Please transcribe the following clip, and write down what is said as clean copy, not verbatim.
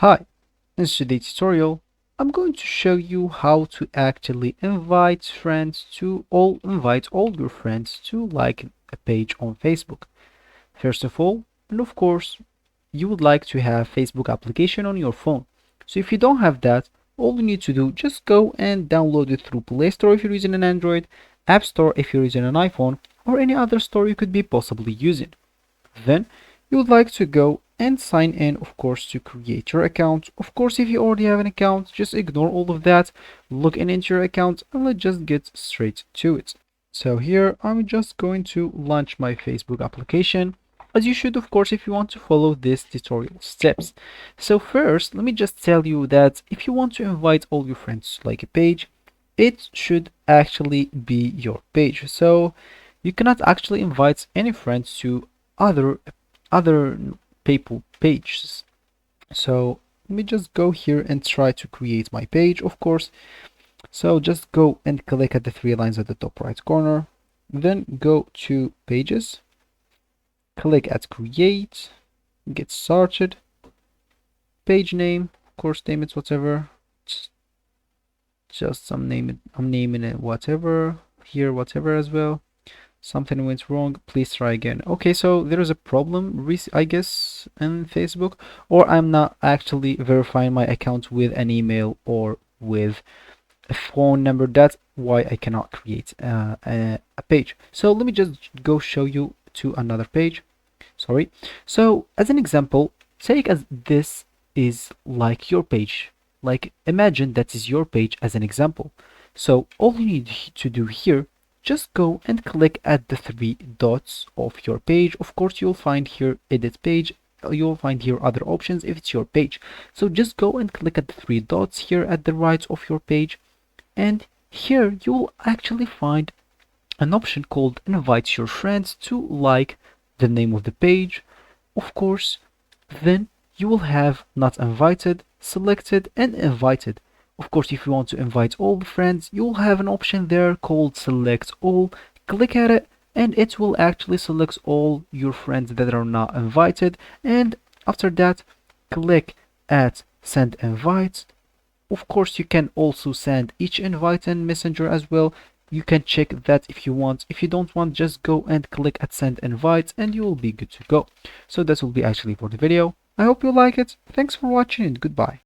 Hi, in today's tutorial, I'm going to show you how to actually invite all your friends to like a page on Facebook. First of all, and of course, you would like to have Facebook application on your phone. So if you don't have that, all you need to do, just go and download it through Play Store if you're using an Android, App Store if you're using an iPhone, or any other store you could be possibly using. Then you would like to go and sign in, of course, to create your account. Of course, if you already have an account, just ignore all of that, log in into your account, and let's just get straight to it. So here I'm just going to launch my Facebook application, as you should, of course, if you want to follow this tutorial steps. So first, let me just tell you that if you want to invite all your friends to like a page, it should actually be your page. So you cannot actually invite any friends to other other people pages. So let me just go here and try to create my page, of course. So just go and click at the three lines at the top right corner, then go to pages, click at create, get started, page name, of course, name it whatever, just some name it, I'm naming it whatever, here whatever as well. Something went wrong, please try again. Okay, so there is a problem, I guess, in Facebook, or I'm not actually verifying my account with an email or with a phone number. That's why I cannot create a page. So let me just go show you to another page. Sorry. So as an example, take as this is like your page. Like imagine that is your page as an example. So all you need to do here, just go and click at the three dots of your page. Of course, you'll find here edit page. You'll find here other options if it's your page. So just go and click at the three dots here at the right of your page. And here you'll actually find an option called invite your friends to like the name of the page. Of course, then you will have not invited, selected, and invited. Of course, if you want to invite all the friends, you'll have an option there called select all. Click at it and it will actually select all your friends that are not invited. And after that, click at send invite. Of course, you can also send each invite in Messenger as well. You can check that if you want. If you don't want, just go and click at send invites and you will be good to go. So that will be actually for the video. I hope you like it. Thanks for watching and goodbye.